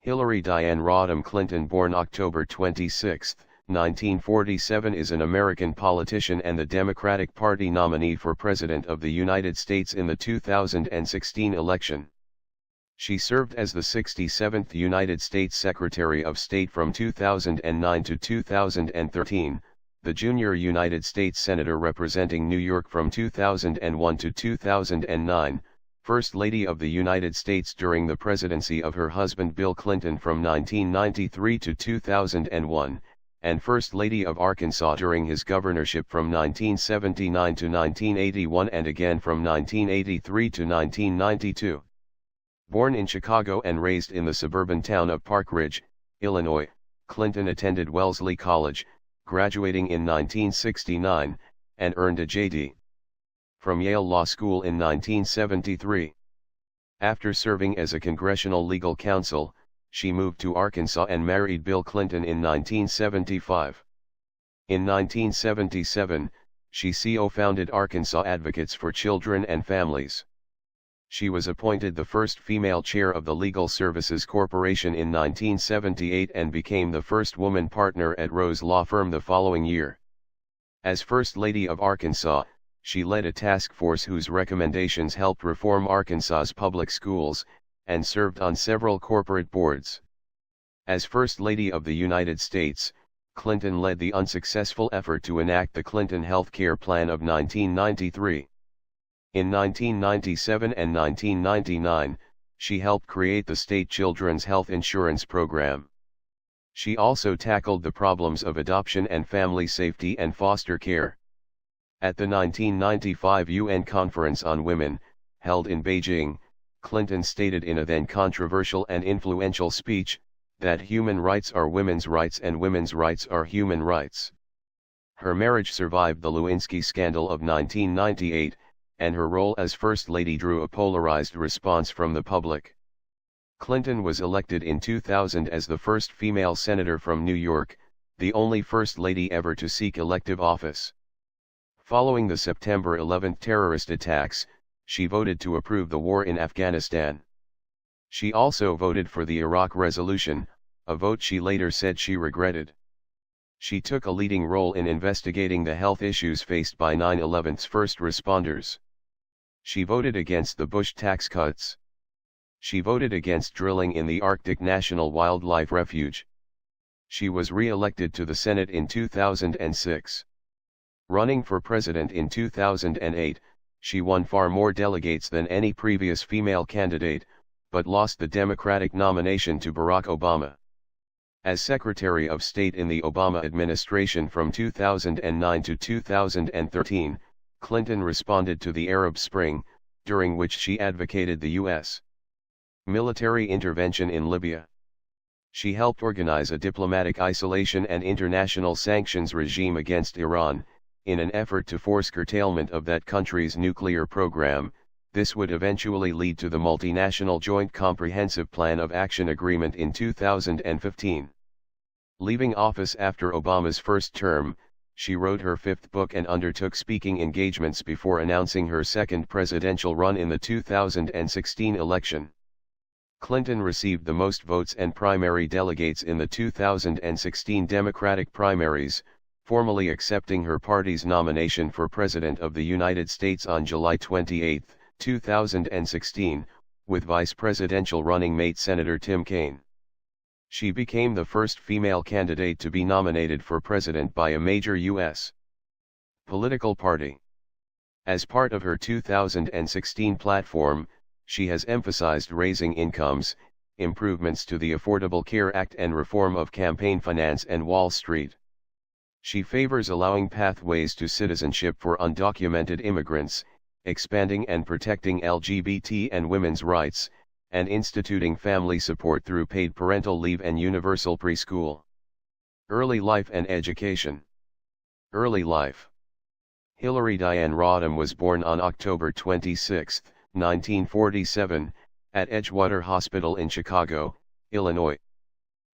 Hilary Diane Rodham Clinton, born October 26, 1947, is an American politician and the Democratic Party nominee for President of the United States in the 2016 election. She served as the 67th United States Secretary of State from 2009 to 2013, the junior United States Senator representing New York from 2001 to 2009, First Lady of the United States during the presidency of her husband Bill Clinton from 1993 to 2001, and First Lady of Arkansas during his governorship from 1979 to 1981 and again from 1983 to 1992. Born in Chicago and raised in the suburban town of Park Ridge, Illinois, Clinton attended Wellesley College, graduating in 1969, and earned a J.D. from Yale Law School in 1973. After serving as a congressional legal counsel, she moved to Arkansas and married Bill Clinton in 1975. In 1977, she co-founded Arkansas Advocates for Children and Families. She was appointed the first female chair of the Legal Services Corporation in 1978 and became the first woman partner at Rose Law Firm the following year. As First Lady of Arkansas, she led a task force whose recommendations helped reform Arkansas's public schools, and served on several corporate boards. As First Lady of the United States, Clinton led the unsuccessful effort to enact the Clinton Health Care Plan of 1993. In 1997 and 1999, she helped create the state Children's Health Insurance Program. She also tackled the problems of adoption and family safety and foster care. At the 1995 UN Conference on Women, held in Beijing, Clinton stated in a then controversial and influential speech, that human rights are women's rights and women's rights are human rights. Her marriage survived the Lewinsky scandal of 1998, and her role as First Lady drew a polarized response from the public. Clinton was elected in 2000 as the first female senator from New York, the only First Lady ever to seek elective office. Following the September 11 terrorist attacks, she voted to approve the war in Afghanistan. She also voted for the Iraq resolution, a vote she later said she regretted. She took a leading role in investigating the health issues faced by 9/11's first responders. She voted against the Bush tax cuts. She voted against drilling in the Arctic National Wildlife Refuge. She was re-elected to the Senate in 2006. Running for president in 2008, she won far more delegates than any previous female candidate, but lost the Democratic nomination to Barack Obama. As Secretary of State in the Obama administration from 2009 to 2013, Clinton responded to the Arab Spring, during which she advocated the U.S. military intervention in Libya. She helped organize a diplomatic isolation and international sanctions regime against Iran, in an effort to force curtailment of that country's nuclear program. This would eventually lead to the Multinational Joint Comprehensive Plan of Action Agreement in 2015. Leaving office after Obama's first term, she wrote her fifth book and undertook speaking engagements before announcing her second presidential run in the 2016 election. Clinton received the most votes and primary delegates in the 2016 Democratic primaries, formally accepting her party's nomination for President of the United States on July 28, 2016, with vice presidential running mate Senator Tim Kaine. She became the first female candidate to be nominated for president by a major U.S. political party. As part of her 2016 platform, she has emphasized raising incomes, improvements to the Affordable Care Act and reform of campaign finance and Wall Street. She favors allowing pathways to citizenship for undocumented immigrants, expanding and protecting LGBT and women's rights, and instituting family support through paid parental leave and universal preschool. Early life and education. Early life. Hilary Diane Rodham was born on October 26, 1947, at Edgewater Hospital in Chicago, Illinois.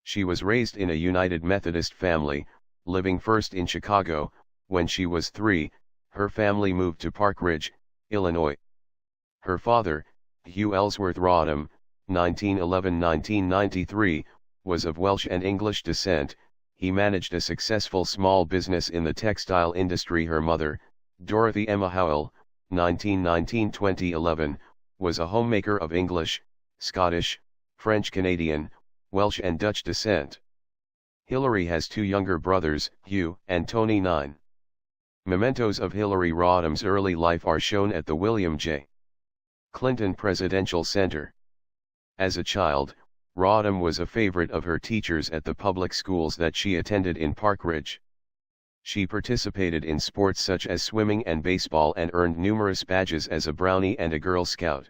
She was raised in a United Methodist family, living first in Chicago. When she was 3, her family moved to Park Ridge, Illinois. Her father, Hugh Ellsworth Rodham, 1911–1993, was of Welsh and English descent. He managed a successful small business in the textile industry. Her mother, Dorothy Emma Howell, 1919–2011, was a homemaker of English, Scottish, French-Canadian, Welsh and Dutch descent. Hilary has two younger brothers, Hugh and Tony. 9. Mementos of Hillary Rodham's early life are shown at the William J. Clinton Presidential Center. As a child, Rodham was a favorite of her teachers at the public schools that she attended in Park Ridge. She participated in sports such as swimming and baseball and earned numerous badges as a Brownie and a Girl Scout.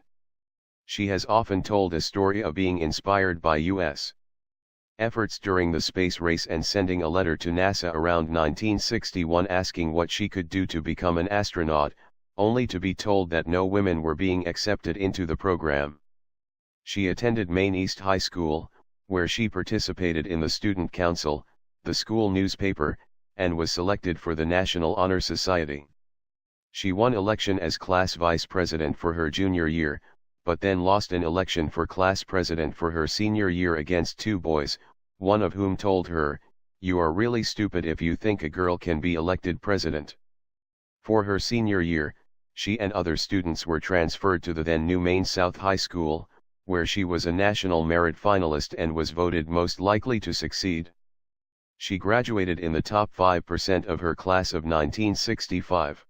She has often told a story of being inspired by U.S. efforts during the space race and sending a letter to NASA around 1961 asking what she could do to become an astronaut, only to be told that no women were being accepted into the program. She attended Maine East High School, where she participated in the Student Council, the school newspaper, and was selected for the National Honor Society. She won election as class vice president for her junior year, but then lost an election for class president for her senior year against two boys, one of whom told her, "You are really stupid if you think a girl can be elected president." For her senior year, she and other students were transferred to the then new Maine South High School, where she was a national merit finalist and was voted most likely to succeed. She graduated in the top 5% of her class of 1965.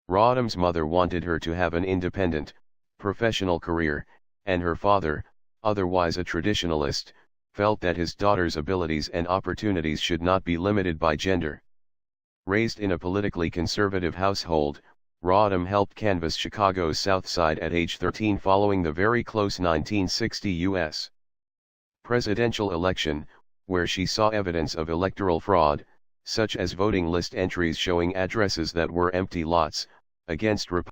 Rodham's mother wanted her to have an independent, professional career, and her father, otherwise a traditionalist, felt that his daughter's abilities and opportunities should not be limited by gender. Raised in a politically conservative household, Rodham helped canvass Chicago's South Side at age 13 following the very close 1960 U.S. presidential election, where she saw evidence of electoral fraud, such as voting list entries showing addresses that were empty lots, against Republicans.